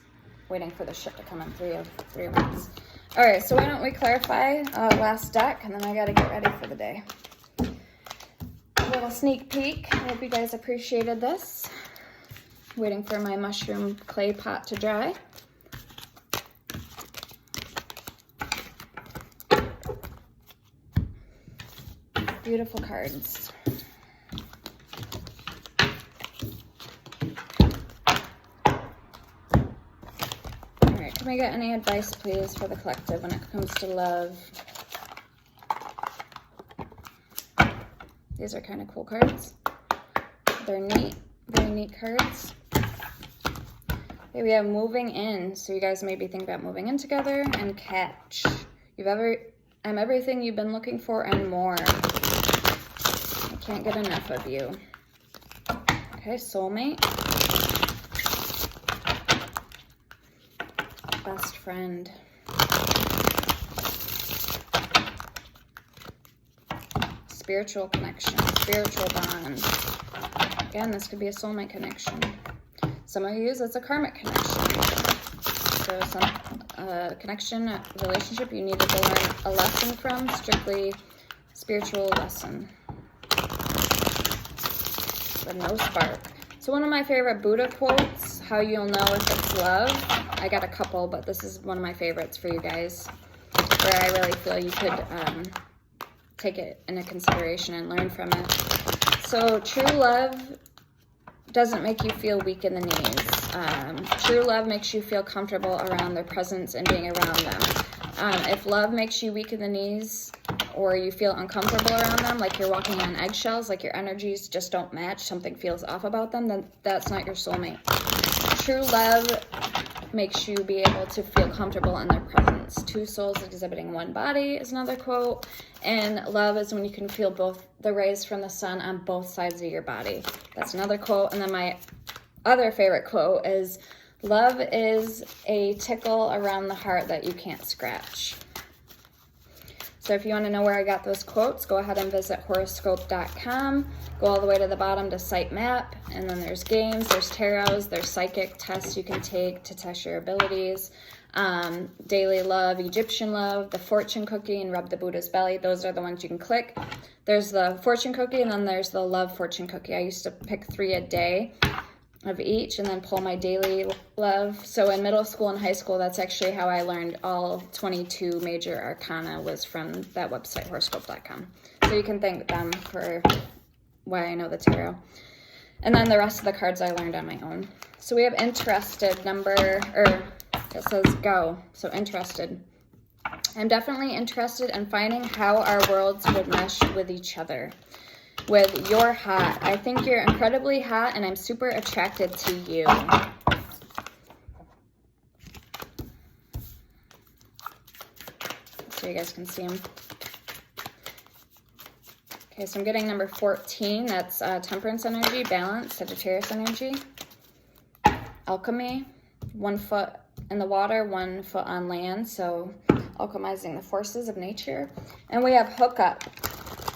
Waiting for the ship to come in. Three of Wands. All right, so why don't we clarify last deck, and then I got to get ready for the day. A little sneak peek. I hope you guys appreciated this. Waiting for my mushroom clay pot to dry. Beautiful cards. All right, can we get any advice, please, for the collective when it comes to love? These are kind of cool cards. They're neat. Very neat cards. Okay, we have moving in. So you guys may be thinking about moving in together, and catch. I'm everything you've been looking for and more. I can't get enough of you. Okay, soulmate. Best friend. Spiritual connection, spiritual bond. Again, this could be a soulmate connection. Some of you use it's a karmic connection. So some connection, a relationship you needed to learn a lesson from, strictly spiritual lesson. But no spark. So one of my favorite Buddha quotes, how you'll know if it's love. I got a couple, but this is one of my favorites for you guys, where I really feel you could take it into consideration and learn from it. So true love doesn't make you feel weak in the knees. True love makes you feel comfortable around their presence and being around them. If love makes you weak in the knees, or you feel uncomfortable around them, like you're walking on eggshells, like your energies just don't match, something feels off about them, then that's not your soulmate. True love makes you be able to feel comfortable in their presence. Two souls exhibiting one body is another quote. And love is when you can feel both the rays from the sun on both sides of your body. That's another quote. And then my other favorite quote is, love is a tickle around the heart that you can't scratch. So if you want to know where I got those quotes, go ahead and visit horoscope.com. Go all the way to the bottom to site map, and then there's games, there's tarots, there's psychic tests you can take to test your abilities. Daily love, Egyptian love, the fortune cookie, and rub the Buddha's belly. Those are the ones you can click. There's the fortune cookie, and then there's the love fortune cookie. I used to pick 3 a day of each and then pull my daily love. So in middle school and high school, that's actually how I learned all 22 major arcana, was from that website, horoscope.com. So you can thank them for why I know the tarot. And then the rest of the cards I learned on my own. So we have interested it says go. So interested. I'm definitely interested in finding how our worlds would mesh with each other. With you're hot. I think you're incredibly hot and I'm super attracted to you. So you guys can see them. Okay, so I'm getting number 14. That's Temperance energy, Balance, Sagittarius energy. Alchemy, 1 foot in the water, 1 foot on land. So alchemizing the forces of nature. And we have Hookup.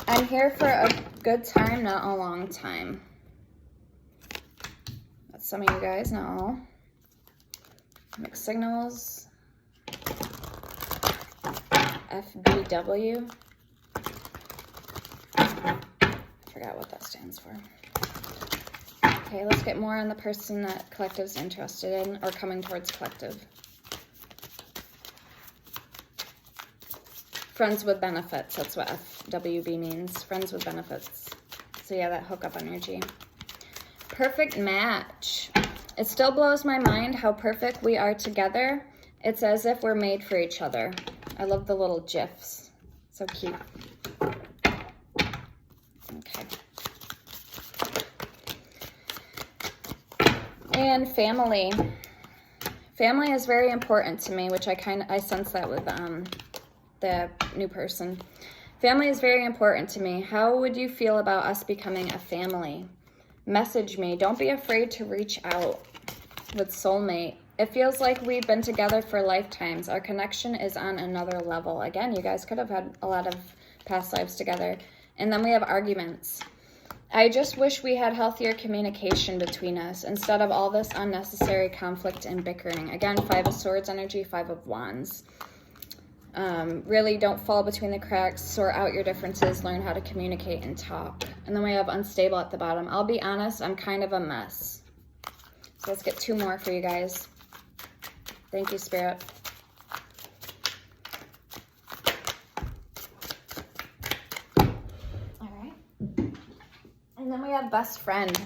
I'm here for a good time, not a long time. That's some of you guys, not all. Mixed signals. FBW. Forgot what that stands for. Okay, let's get more on the person that collective's interested in or coming towards collective. Friends with benefits, that's what FWB means, friends with benefits. So yeah, that hookup energy. Perfect match. It still blows my mind how perfect we are together. It's as if we're made for each other. I love the little GIFs. So cute. Okay. And family. Family is very important to me, which I sense that with the new person. Family is very important to me. How would you feel about us becoming a family? Message me. Don't be afraid to reach out. With soulmate. It feels like we've been together for lifetimes. Our connection is on another level. Again, you guys could have had a lot of past lives together. And then we have arguments. I just wish we had healthier communication between us instead of all this unnecessary conflict and bickering. Again, 5 of Swords energy, 5 of Wands. Really don't fall between the cracks, sort out your differences, learn how to communicate and talk. And then we have unstable at the bottom. I'll be honest, I'm kind of a mess. So let's get 2 more for you guys. Thank you, Spirit. All right. And then we have best friend.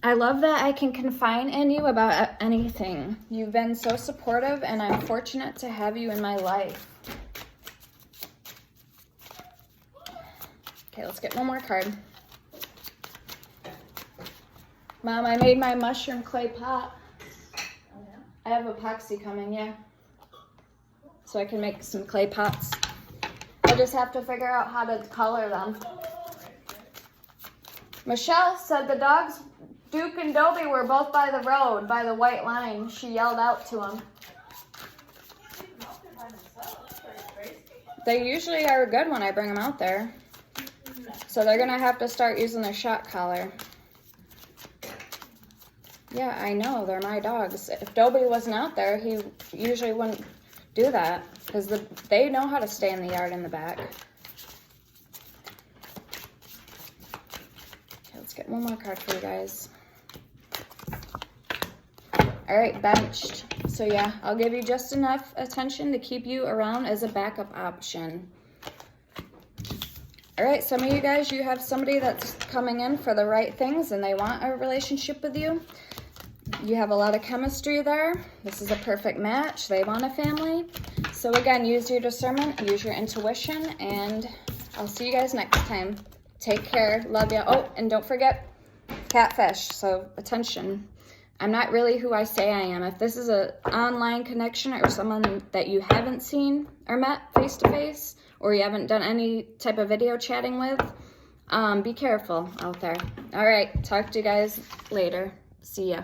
I love that I can confide in you about anything. You've been so supportive, and I'm fortunate to have you in my life. Okay, let's get one more card. Mom, I made my mushroom clay pot. I have epoxy coming, yeah. So I can make some clay pots. I just have to figure out how to color them. Michelle said the dogs, Duke and Dobie, were both by the road, by the white line. She yelled out to them. They usually are good when I bring them out there. So they're going to have to start using their shot collar. Yeah, I know. They're my dogs. If Dobie wasn't out there, he usually wouldn't do that. Because they know how to stay in the yard in the back. Okay, let's get one more card for you guys. All right, benched. So yeah, I'll give you just enough attention to keep you around as a backup option. All right, some of you guys, you have somebody that's coming in for the right things and they want a relationship with you. You have a lot of chemistry there. This is a perfect match. They want a family. So again, use your discernment, use your intuition, and I'll see you guys next time. Take care. Love you. Oh, and don't forget catfish. So attention. I'm not really who I say I am. If this is an online connection or someone that you haven't seen or met face-to-face, or you haven't done any type of video chatting with, be careful out there. All right, talk to you guys later. See ya.